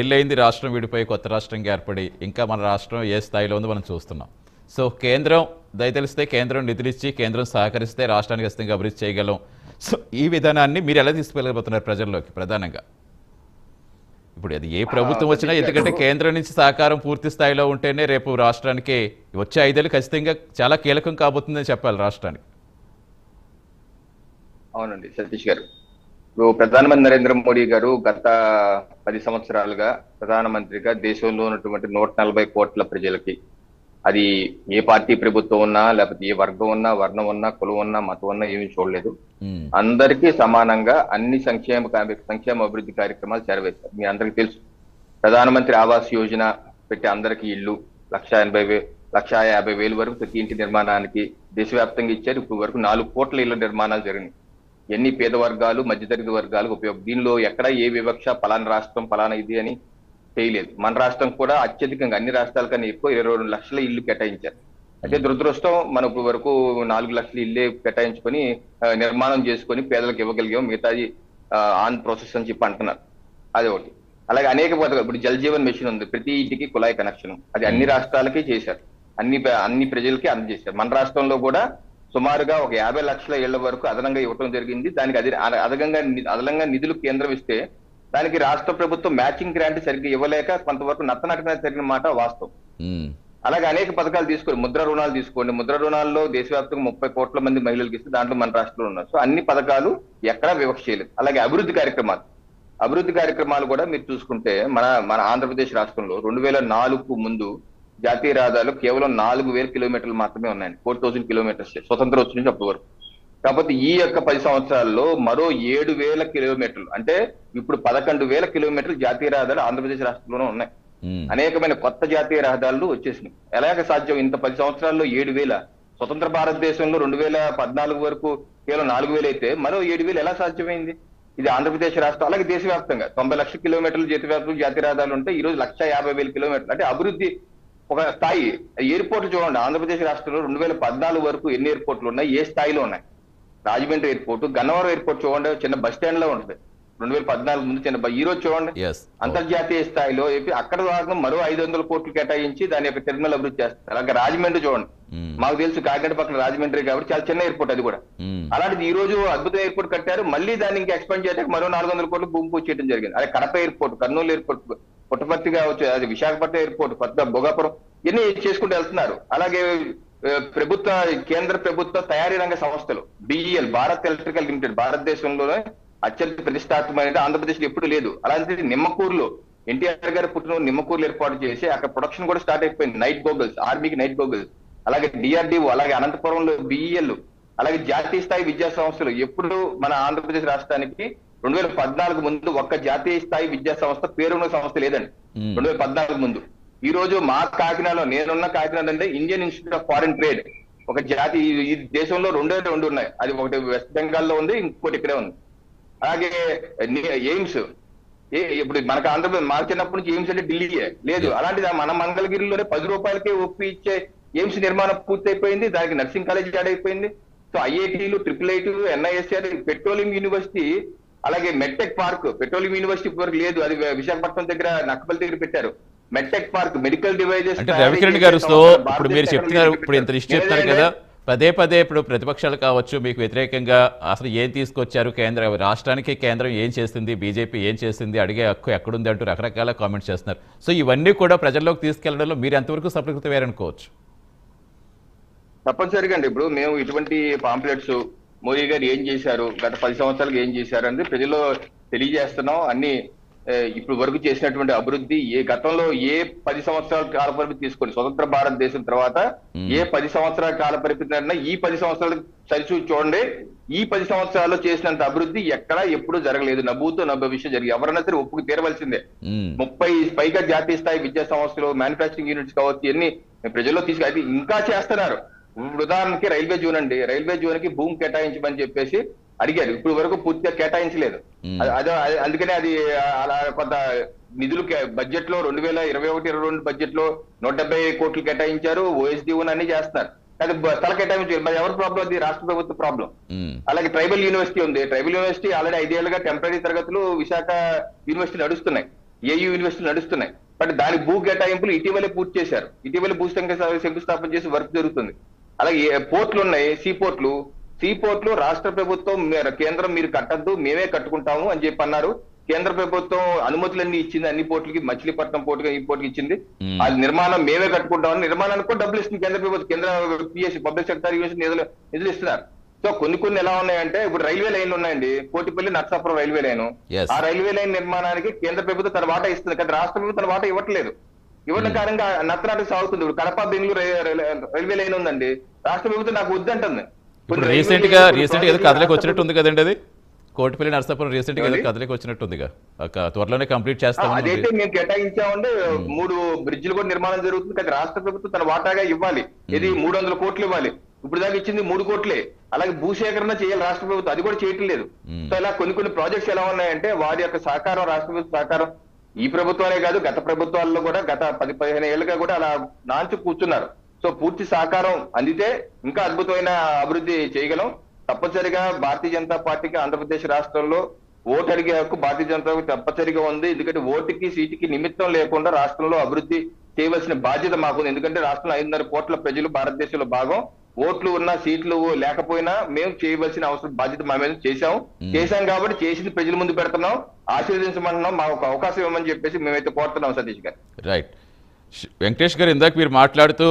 పెళ్ళయింది రాష్ట్రం విడిపోయి కొత్త రాష్ట్రంగా ఏర్పడి ఇంకా మన రాష్ట్రం ఏ స్థాయిలో ఉందో మనం చూస్తున్నాం. సో కేంద్రం దయతలిస్తే కేంద్రం నిధులిచ్చి కేంద్రం సహకరిస్తే రాష్ట్రానికి ఖచ్చితంగా అభివృద్ధి చేయగలం. సో ఈ విధానాన్ని మీరు ఎలా తీసుకెళ్ళబోతున్నారు ప్రజల్లోకి? ప్రధానంగా ఇప్పుడు అది ఏ ప్రభుత్వం వచ్చినా, ఎందుకంటే కేంద్రం నుంచి సహకారం పూర్తి స్థాయిలో ఉంటేనే రేపు రాష్ట్రానికి వచ్చే 5 ఏళ్ళు ఖచ్చితంగా చాలా కీలకం కాబోతుందని చెప్పాలి రాష్ట్రానికి. అవునండి సతీష్ గారు, ఇప్పుడు ప్రధానమంత్రి నరేంద్ర మోడీ గారు గత 10 సంవత్సరాలుగా ప్రధానమంత్రిగా దేశంలో ఉన్నటువంటి 140 కోట్ల ప్రజలకి, అది ఏ పార్టీ ప్రభుత్వం ఉన్నా లేకపోతే ఏ వర్గం ఉన్నా, వర్ణం ఉన్నా, కులం ఉన్నా, మతం ఉన్నా ఏమీ చూడలేదు. అందరికీ సమానంగా అన్ని సంక్షేమ అభివృద్ధి కార్యక్రమాలు చేరవేశారు. మీ అందరికీ తెలుసు, ప్రధానమంత్రి ఆవాస్ యోజన పెట్టి అందరికీ ఇల్లు 1,50,000 వరకు ప్రతి ఇంటి నిర్మాణానికి దేశవ్యాప్తంగా ఇచ్చారు. ఇప్పుడు వరకు 4 కోట్ల ఇళ్ల నిర్మాణాలు జరిగినాయి. ఎన్ని పేద వర్గాలు, మధ్యతరగతి వర్గాలకు ఉపయోగం. దీనిలో ఎక్కడ ఏ వివక్ష పలానా రాష్ట్రం పలానా ఇది అని చేయలేదు. మన రాష్ట్రం కూడా అత్యధికంగా అన్ని రాష్ట్రాల కన్నా ఎక్కువ 22 లక్షల ఇల్లు కేటాయించారు. అయితే దురదృష్టం, మనం ఇప్పుడు వరకు 4 లక్షల ఇల్లే కేటాయించుకొని నిర్మాణం చేసుకొని పేదలకు ఇవ్వగలిగాం, మిగతాది ఆన్ ప్రాసెస్ అని చెప్పి అంటున్నారు. అది ఒకటి. అలాగే అనేక పథకాలు, ఇప్పుడు జల్ జీవన్ మిషన్ ఉంది, ప్రతి ఇంటికి కుళాయి కనెక్షన్, అది అన్ని రాష్ట్రాలకి చేశారు, అన్ని ప్రజలకి అందజేశారు. మన రాష్ట్రంలో కూడా సుమారుగా ఒక 50 లక్షల ఇళ్ల వరకు అదనంగా ఇవ్వడం జరిగింది. దానికి అదనంగా నిధులు కేంద్రం ఇస్తే దానికి రాష్ట్ర ప్రభుత్వం మ్యాచింగ్ గ్రాంట్ సరిగ్గా ఇవ్వలేక కొంతవరకు నత్తనడకన జరిగిన మాట వాస్తవం. అలాగే అనేక పథకాలు తీసుకోండి, ముద్ర రుణాలు తీసుకోండి. ముద్ర రుణాల్లో దేశవ్యాప్తంగా 30 కోట్ల మంది మహిళలకు ఇస్తే దాంట్లో మన రాష్ట్రంలో ఉన్నారు. సో అన్ని పథకాలు ఎక్కడా వివక్ష చేయలేదు. అలాగే అభివృద్ధి కార్యక్రమాలు కూడా మీరు చూసుకుంటే మన ఆంధ్రప్రదేశ్ రాష్ట్రంలో 2004కు ముందు జాతీయ రహదారులు కేవలం 4,000 కిలోమీటర్లు మాత్రమే ఉన్నాయండి. 4,000 కిలోమీటర్స్ స్వతంత్రం వచ్చి నుంచి అప్పటి వరకు. కాకపోతే ఈ యొక్క 10 సంవత్సరాల్లో మరో 7,000 కిలోమీటర్లు, అంటే ఇప్పుడు 11,000 కిలోమీటర్లు జాతీయ రహదారులు ఆంధ్రప్రదేశ్ రాష్ట్రంలోనే ఉన్నాయి. అనేకమైన కొత్త జాతీయ రహదారులు వచ్చేసినాయి. ఎలాగ సాధ్యం? ఇంత 10 సంవత్సరాల్లో 7,000, స్వతంత్ర భారతదేశంలో 2014 వరకు కేవలం 4,000 అయితే మరో 7,000 ఎలా సాధ్యమైంది? ఇది ఆంధ్రప్రదేశ్ రాష్ట్రం. అలాగే దేశవ్యాప్తంగా 90 లక్షల కిలోమీటర్లు జాతీయ రహదారులు ఉంటే ఈ రోజు 1,50,000 కిలోమీటర్లు. అంటే అభివృద్ధి ఒక స్థాయి. ఎయిర్పోర్ట్లు చూడండి, ఆంధ్రప్రదేశ్ రాష్ట్రంలో 2014 వరకు ఎన్ని ఎయిర్పోర్ట్లు ఉన్నాయి, ఏ స్థాయిలో ఉన్నాయి? రాజమండ్రి ఎయిర్పోర్ట్, గన్నవరం ఎయిర్పోర్ట్ చూడండి, చిన్న బస్ స్టాండ్ లో ఉంటుంది. 2014 ముందు చిన్న ఈ రోజు చూడండి అంతర్జాతీయ స్థాయిలో అక్కడ మరో 500 కోట్లు కేటాయించి దాని యొక్క టెర్మినల్ అభివృద్ధి చేస్తారు. అలాగే రాజమండ్రి చూడండి, మాకు తెలుసు కాకినాడ పక్కన రాజమండ్రి కాబట్టి చాలా చిన్న ఎయిర్పోర్ట్ అది కూడా. అలాంటిది ఈ రోజు అద్భుత ఎయిర్పోర్ట్ కట్టారు, మళ్ళీ దాన్ని ఇంకా ఎక్స్పాండ్ చేయడానికి మరో 400 కోట్లు భూమి పూజ చేయడం జరిగింది. అలాగే కడప ఎయిర్పోర్ట్, కర్నూలు ఎయిర్పోర్ట్, పుట్టపర్తి కావచ్చు, అది విశాఖపట్నం ఎయిర్పోర్ట్, కొత్త భోగాపురం, ఇవన్నీ చేసుకుంటూ వెళ్తున్నారు. అలాగే కేంద్ర ప్రభుత్వ తయారీ రంగ సంస్థలు, BEL, భారత్ ఎలక్ట్రికల్ లిమిటెడ్, భారతదేశంలోనే అత్యంత ప్రతిష్టాత్మకమైన, ఆంధ్రప్రదేశ్ లో ఎప్పుడు లేదు. అలాంటిది నిమ్మకూరులో ఎన్టీఆర్ గారు పుట్టిన నిమ్మకూరులో ఏర్పాటు చేసి అక్కడ ప్రొడక్షన్ కూడా స్టార్ట్ అయిపోయింది. నైట్ గోగల్స్, ఆర్మీకి నైట్ గోగల్స్. అలాగే DRDO, అలాగే అనంతపురంలో BEL, అలాగే జాతీయ స్థాయి విద్యా సంస్థలు. ఎప్పుడు మన ఆంధ్రప్రదేశ్ రాష్ట్రానికి 2014 ముందు ఒక్క జాతీయ స్థాయి విద్యా సంస్థ పేరున్న సంస్థ లేదండి. 2014 ముందు. ఈ రోజు మా కాకినాడలో, నేనున్న కాకినాడ అంటే Indian institute of foreign trade, ఒక ఈ దేశంలో రెండు ఉన్నాయి. అది ఒకటి వెస్ట్ బెంగాల్లో ఉంది, ఇంకోటి ఇక్కడే ఉంది. అలాగే ఎయిమ్స్, ఇప్పుడు మనకు ఆంధ్రప్రదేశ్, మా చిన్నప్పటి నుంచి ఎయిమ్స్ అంటే ఢిల్లీయే లేదు. అలాంటిది మన మంగళగిరిలోనే 10 రూపాయలకే ఒప్పి ఇచ్చే ఎయిమ్స్ నిర్మాణం పూర్తయిపోయింది. దానికి నర్సింగ్ కాలేజ్ యాడ్ అయిపోయింది. సో IITలు, IIIT, NISR, పెట్రోలియం యూనివర్సిటీ, అలాగే మెడ్టెక్ పార్క్, పెట్రోలియం యూనివర్సిటీ ఇప్పటివరకు లేదు, అది విశాఖపట్నం దగ్గర నక్కపల్లి దగ్గర పెట్టారు. Medtech park, medical devices. అంటే రవికిరణ్ గారు, సో ఇప్పుడు మీరు చెప్తున్నారు, ఇప్పుడు ఇంత లిస్ట్ చెప్తున్నారు కదా, పదే ఇప్పుడు ప్రతిపక్షాలు కావచ్చు మీకు వ్యతిరేకంగా అసలు ఏం తీసుకొచ్చారు, రాష్ట్రానికి కేంద్రం ఏం చేస్తుంది, బీజేపీ ఏం చేస్తుంది, అడిగే హక్కు ఎక్కడుంది అంటూ రకరకాల కామెంట్స్ చేస్తున్నారు. సో ఇవన్నీ కూడా ప్రజల్లోకి తీసుకెళ్లడంలో మీరు ఎంతవరకు సఫలీకృతమయ్యారనుకోవచ్చు? తప్పనిసరిగా అండి. ఇప్పుడు మేము ఇటువంటి పాంప్లెట్స్ మోదీ గారు ఏం చేశారు, గత 10 సంవత్సరాలకు ఏం చేశారు అనేది ప్రజల్లో తెలియజేస్తున్నాం. అన్ని ఇప్పుడు వరకు చేసినటువంటి అభివృద్ధి, గతంలో ఏ 10 సంవత్సరాల కాల పరిమితి తీసుకోండి, స్వతంత్ర భారతదేశం తర్వాత ఏ 10 సంవత్సరాల కాల పరిమితి అన్నా ఈ 10 సంవత్సరాలకు సరిచూసి చూడండి. ఈ 10 సంవత్సరాల్లో చేసినంత అభివృద్ధి ఎక్కడా ఎప్పుడూ జరగలేదు. నభూతో నభవిష్య జరిగి ఎవరైనా సరే ఒప్పుకు తీరవలసిందే. 30 పైగా జాతీయ స్థాయి విద్యా సంస్థలు, మ్యానుఫ్యాక్చరింగ్ యూనిట్స్ కావచ్చు, ఇవన్నీ ప్రజల్లో తీసుకు ఇంకా చేస్తున్నారు. ఉదాహరణకి రైల్వే జోన్ అండి, రైల్వే జోన్ కి భూమి కేటాయించమని చెప్పేసి అడిగారు, ఇప్పుడు వరకు పూర్తిగా కేటాయించలేదు. అందుకనే అది అలా కొంత నిధులు బడ్జెట్ లో 2021-22 బడ్జెట్ లో 170 కోట్లు కేటాయించారు. OSD అన్ని చేస్తున్నారు, కానీ స్థల కేటాయించారు. మరి ఎవరి ప్రాబ్లం? అది రాష్ట్ర ప్రభుత్వ ప్రాబ్లం. అలాగే ట్రైబల్ యూనివర్సిటీ ఉంది, ట్రైబల్ యూనివర్సిటీ ఆల్రెడీ 5 ఏళ్లుగా టెంపరీ తరగతులు విశాఖ యూనివర్సిటీ నడుస్తున్నాయి. ఏయూ యూనివర్సిటీలు నడుస్తున్నాయి. బట్ దాని భూ కేటాయింపులు ఇటీవలే పూర్తి చేశారు. ఇటీవలే శంకుస్థాపన చేసి వర్క్ జరుగుతుంది. అలాగే పోర్ట్లు ఉన్నాయి, సీ పోర్ట్లు రాష్ట్ర ప్రభుత్వం కేంద్రం మీరు కట్టద్దు, మేమే కట్టుకుంటాము అని చెప్పి అన్నారు. కేంద్ర ప్రభుత్వం అనుమతులన్నీ ఇచ్చింది అన్ని పోర్టులకి, మచిలీపట్నం పోర్టుగా ఈ పోర్టుకి ఇచ్చింది. అది నిర్మాణం మేమే కట్టుకుంటామని నిర్మాణానికి కూడా డబ్బులు ఇస్తుంది కేంద్ర ప్రభుత్వం. కేంద్ర పిఎస్సి పబ్లిక్ సెక్టర్ యూనివర్సిటీ నిధులు ఇస్తున్నారు. సో కొన్ని ఎలా ఉన్నాయంటే, ఇప్పుడు రైల్వే లైన్లు ఉన్నాయండి, కోటిపల్లి నర్సాపురం రైల్వే లైన్. ఆ రైల్వే లైన్ నిర్మాణానికి కేంద్ర ప్రభుత్వం తన వాటా ఇస్తుంది, కానీ రాష్ట్ర ప్రభుత్వం తన వాటా ఇవ్వట్లేదు. ఇవ్వడం కారణంగా నత్తనాటకు సాగుతుంది. ఇప్పుడు కడప బెంగళూరు రైల్వే లైన్ ఉందండి, రాష్ట్ర ప్రభుత్వం నాకు వద్దంటుంది. రీసెంట్ గా ఏదో కథలకు వచ్చినట్టు ఉంది కదండి, అది కోటిపల్లి నర్సాపురం రీసెంట్ గా ఏదో కథలకు వచ్చినట్టుందిగా, త్వరలోనే కంప్లీట్ చేస్తాం. అదైతే మేము కేటాయించామంటే 3 బ్రిడ్జిలు కూడా నిర్మాణం జరుగుతుంది, కానీ రాష్ట్ర ప్రభుత్వం తన వాటాగా ఇవ్వాలి. ఇది 300 కోట్లు ఇవ్వాలి. ఇప్పుడు దాకా ఇచ్చింది 3 కోట్లే. అలాగే భూసేకరణ చేయాలి రాష్ట్ర ప్రభుత్వం, అది కూడా చేయటం లేదు. సో ఇలా కొన్ని ప్రాజెక్ట్స్ ఎలా ఉన్నాయంటే, వారి యొక్క సహకారం, రాష్ట్ర ప్రభుత్వ సహకారం ఈ ప్రభుత్వాలే కాదు గత ప్రభుత్వాల్లో కూడా గత 10-15 ఏళ్ళుగా కూడా అలా నాంచు కూర్చున్నారు. సో పూర్తి సహకారం అందితే ఇంకా అద్భుతమైన అభివృద్ధి చేయగలం. తప్పనిసరిగా భారతీయ జనతా పార్టీకి ఆంధ్రప్రదేశ్ రాష్ట్రంలో ఓటు అడిగే హక్కు భారతీయ జనతా తప్పనిసరిగా ఉంది. ఎందుకంటే ఓటుకి సీటుకి నిమిత్తం లేకుండా రాష్ట్రంలో అభివృద్ధి చేయవలసిన బాధ్యత మాకుంది. ఎందుకంటే రాష్ట్రంలో 5.5 కోట్ల ప్రజలు భారతదేశంలో భాగం. ఓట్లు ఉన్నా సీట్లు లేకపోయినా మేము చేయవలసిన అవసరం బాధ్యత మా మీద చేశాం కాబట్టి చేసింది ప్రజల ముందు పెడుతున్నాం, ఆశీర్వదించమంటున్నాం, మాకు ఒక అవకాశం ఇవ్వమని చెప్పేసి మేమైతే కోరుతున్నాం సతీష్ గారు. రైట్. వెంకటేష్ గారు, ఇందాక మీరు మాట్లాడుతూ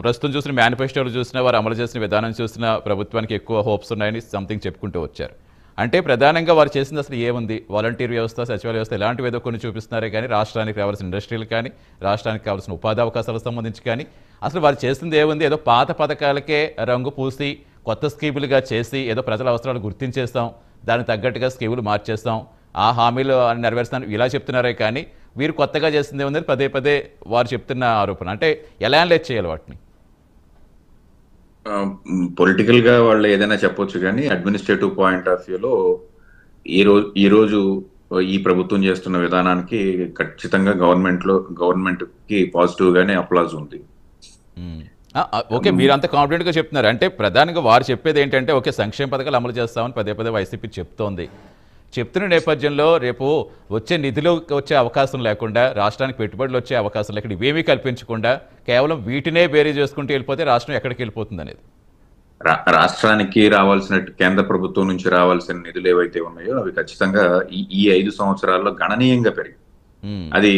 ప్రస్తుతం చూసిన మేనిఫెస్టోలు చూసినా, వారు అమలు చేసిన విధానం చూసినా ప్రభుత్వానికి ఎక్కువ హోప్స్ ఉన్నాయని సంథింగ్ చెప్పుకుంటూ వచ్చారు. అంటే ప్రధానంగా వారు చేసింది అసలు ఏముంది? వాలంటీర్ వ్యవస్థ, సచివాలయ వ్యవస్థ ఇలాంటివి ఏదో కొన్ని చూపిస్తున్నారే కానీ రాష్ట్రానికి రావాల్సిన ఇండస్ట్రీలు కానీ, రాష్ట్రానికి కావాల్సిన ఉపాధి అవకాశాలకు సంబంధించి కానీ అసలు వారు చేసింది ఏముంది? ఏదో పాత పథకాలకే రంగు పూసి కొత్త స్కీములుగా చేసి ఏదో ప్రజల అవసరాలు గుర్తించేస్తాం, దానికి తగ్గట్టుగా స్కీములు మార్చేస్తాం, ఆ హామీలు నెరవేరుస్తాను ఇలా చెప్తున్నారే కానీ వీరు కొత్తగా చేసింది ఏముంది పదే వారు చెప్తున్న ఆరోపణ. అంటే ఎలా అనలైజ్ చేయాలి వాటిని? పొలిటికల్ గా వాళ్ళు ఏదైనా చెప్పొచ్చు, కానీ అడ్మినిస్ట్రేటివ్ పాయింట్ ఆఫ్ వ్యూలో ఈ రోజు ఈ ప్రభుత్వం చేస్తున్న విధానానికి ఖచ్చితంగా గవర్నమెంట్ కి పాజిటివ్ గానే అప్లాజ్ ఉంది. ఓకే, మీరు అంత కాన్ఫిడెంట్ గా చెప్తున్నారు. అంటే ప్రధానంగా వారు చెప్పేది ఏంటంటే, ఓకే సంక్షేమ పథకాలు అమలు చేస్తామని పదే వైసీపీ చెప్తున్న నేపథ్యంలో రేపు వచ్చే నిధులు వచ్చే అవకాశం లేకుండా, రాష్ట్రానికి పెట్టుబడులు వచ్చే అవకాశం లేకుండా, ఇవేమీ కల్పించకుండా కేవలం వీటినే బేరీ చేసుకుంటూ వెళ్ళిపోతే రాష్ట్రం ఎక్కడికి వెళ్ళిపోతుంది అనేది? రాష్ట్రానికి రావాల్సిన కేంద్ర ప్రభుత్వం నుంచి రావాల్సిన నిధులు ఏవైతే ఉన్నాయో అవి ఖచ్చితంగా ఈ 5 సంవత్సరాల్లో గణనీయంగా పెరిగాయి. అది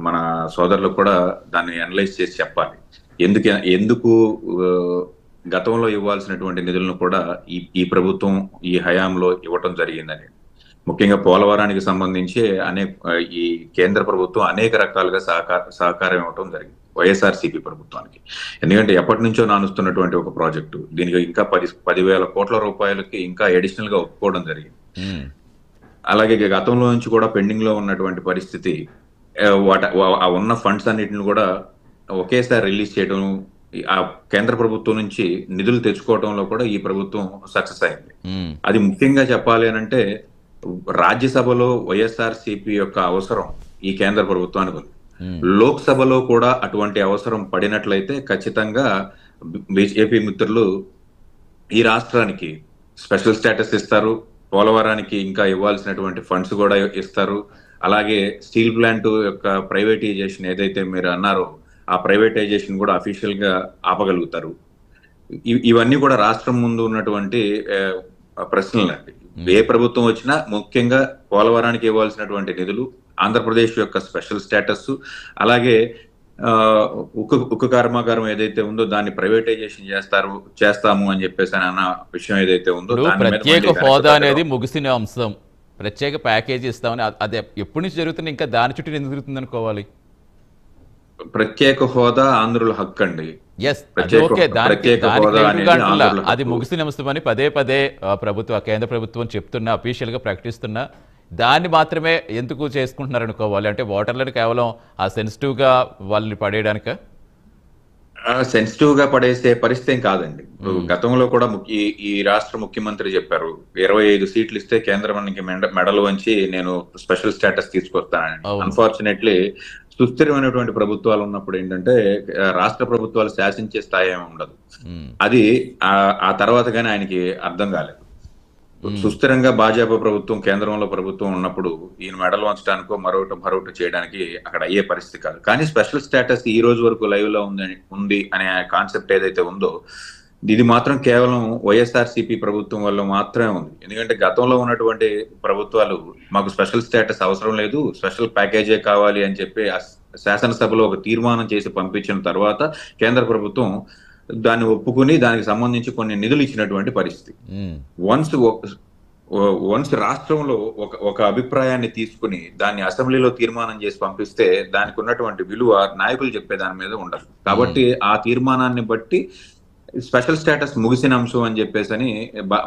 మన సోదరులకు కూడా దాన్ని అనలైజ్ చేసి చెప్పాలి. ఎందుకు గతంలో ఇవ్వాల్సినటువంటి నిధులను కూడా ఈ ప్రభుత్వం ఈ హయాంలో ఇవ్వటం జరిగిందని. ముఖ్యంగా పోలవరానికి సంబంధించి ఈ కేంద్ర ప్రభుత్వం అనేక రకాలుగా సహకారం ఇవ్వటం జరిగింది వైఎస్ఆర్సీపీ ప్రభుత్వానికి. ఎందుకంటే ఎప్పటి నుంచో నానుస్తున్నటువంటి ఒక ప్రాజెక్టు, దీనికి ఇంకా 10,000 కోట్ల రూపాయలకి ఇంకా అడిషనల్ గా ఒప్పుకోవడం జరిగింది. అలాగే గతంలో నుంచి కూడా పెండింగ్ లో ఉన్నటువంటి పరిస్థితి, ఉన్న ఫండ్స్ అన్నిటిని కూడా ఒకేసారి రిలీజ్ చేయడం, ఆ కేంద్ర ప్రభుత్వం నుంచి నిధులు తెచ్చుకోవడంలో కూడా ఈ ప్రభుత్వం సక్సెస్ అయింది. అది ముఖ్యంగా చెప్పాలి అని అంటే, రాజ్యసభలో వైఎస్ఆర్సీపీ యొక్క అవసరం ఈ కేంద్ర ప్రభుత్వానికి ఉంది. లోక్సభలో కూడా అటువంటి అవసరం పడినట్లయితే ఖచ్చితంగా బీజేపీ మిత్రులు ఈ రాష్ట్రానికి స్పెషల్ స్టేటస్ ఇస్తారు, పోలవరానికి ఇంకా ఇవ్వాల్సినటువంటి ఫండ్స్ కూడా ఇస్తారు. అలాగే స్టీల్ ప్లాంట్ యొక్క ప్రైవేటైజేషన్ ఏదైతే మీరు అన్నారో ఆ ప్రైవేటైజేషన్ కూడా అఫీషియల్ గా ఆపగలుగుతారు. ఇవన్నీ కూడా రాష్ట్రం ముందు ఉన్నటువంటి ప్రశ్నలు అండి. ఏ ప్రభుత్వం వచ్చినా ముఖ్యంగా పోలవరానికి ఇవ్వాల్సినటువంటి నిధులు, ఆంధ్రప్రదేశ్ యొక్క స్పెషల్ స్టేటస్, అలాగే ఉక్కు కర్మాగారం ఏదైతే ఉందో దాన్ని ప్రైవేటైజేషన్ చేస్తాము అని చెప్పేసి అన్న విషయం ఏదైతే ఉందో, ప్రత్యేక హోదా అనేది ముగిసిన అంశం, ప్రత్యేక ప్యాకేజీ ఇస్తామని అది ఎప్పటి నుంచి జరుగుతుంది, ఇంకా దాని చుట్టూ ఎందుకు జరుగుతుంది అనుకోవాలి? ప్రత్యేక హోదా ఆంధ్రుల హక్కు అండి. అది ముగిసిన అంశమని పదే కేంద్ర ప్రభుత్వం చెప్తున్నా, అఫీషియల్ గా ప్రకటిస్తున్నా, దాన్ని మాత్రమే ఎందుకు చేసుకుంటున్నారు అనుకోవాలి? అంటే ఓటర్లను కేవలం ఆ సెన్సిటివ్ గా వాళ్ళని పడేయడానిక? సెన్సిటివ్ గా పడేసే పరిస్థితి ఏం కాదండి. గతంలో కూడా ఈ రాష్ట్ర ముఖ్యమంత్రి చెప్పారు, 25 సీట్లు ఇస్తే కేంద్రానికి మెడలు వంచి నేను స్పెషల్ స్టేటస్ తీసుకొస్తానని. అన్ఫార్చునేట్లీ సుస్థిరమైనటువంటి ప్రభుత్వాలు ఉన్నప్పుడు ఏంటంటే రాష్ట్ర ప్రభుత్వాలు శాసించే స్థాయి ఏమి ఉండదు. అది ఆ తర్వాత కానీ ఆయనకి అర్థం కాలేదు. సుస్థిరంగా భాజపా ప్రభుత్వం కేంద్రంలో ప్రభుత్వం ఉన్నప్పుడు ఈయన మెడలు వంచడానికో మరొకటి చేయడానికి అక్కడ అయ్యే పరిస్థితి కాదు. కానీ స్పెషల్ స్టేటస్ ఈ రోజు వరకు లైవ్ లో ఉంది అనే కాన్సెప్ట్ ఏదైతే ఉందో ఇది మాత్రం కేవలం వైఎస్ఆర్సీపీ ప్రభుత్వం వల్ల మాత్రమే ఉంది. ఎందుకంటే గతంలో ఉన్నటువంటి ప్రభుత్వాలు మాకు స్పెషల్ స్టేటస్ అవసరం లేదు, స్పెషల్ ప్యాకేజే కావాలి అని చెప్పి శాసనసభలో ఒక తీర్మానం చేసి పంపించిన తర్వాత కేంద్ర ప్రభుత్వం దాన్ని ఒప్పుకుని దానికి సంబంధించి కొన్ని నిధులు ఇచ్చినటువంటి పరిస్థితి. వన్స్ రాష్ట్రంలో ఒక అభిప్రాయాన్ని తీసుకుని దాన్ని అసెంబ్లీలో తీర్మానం చేసి పంపిస్తే దానికి ఉన్నటువంటి విలువ నాయకులు చెప్పే దాని మీద ఉండదు. కాబట్టి ఆ తీర్మానాన్ని బట్టి స్పెషల్ స్టేటస్ ముగిసిన అంశం అని చెప్పేసి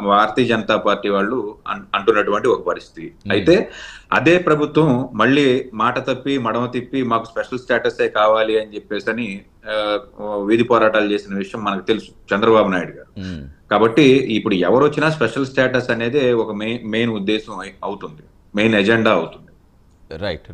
భారతీయ జనతా పార్టీ వాళ్ళు అంటున్నటువంటి ఒక పరిస్థితి. అయితే అదే ప్రభుత్వం మళ్ళీ మాట తప్పి మడమ తిప్పి మాకు స్పెషల్ స్టేటసే కావాలి అని చెప్పేసి వీధి పోరాటాలు చేసిన విషయం మనకు తెలుసు, చంద్రబాబు నాయుడు గారు. కాబట్టి ఇప్పుడు ఎవరు వచ్చినా స్పెషల్ స్టేటస్ అనేది ఒక మెయిన్ ఉద్దేశం అవుతుంది, మెయిన్ ఎజెండా అవుతుంది. రైట్.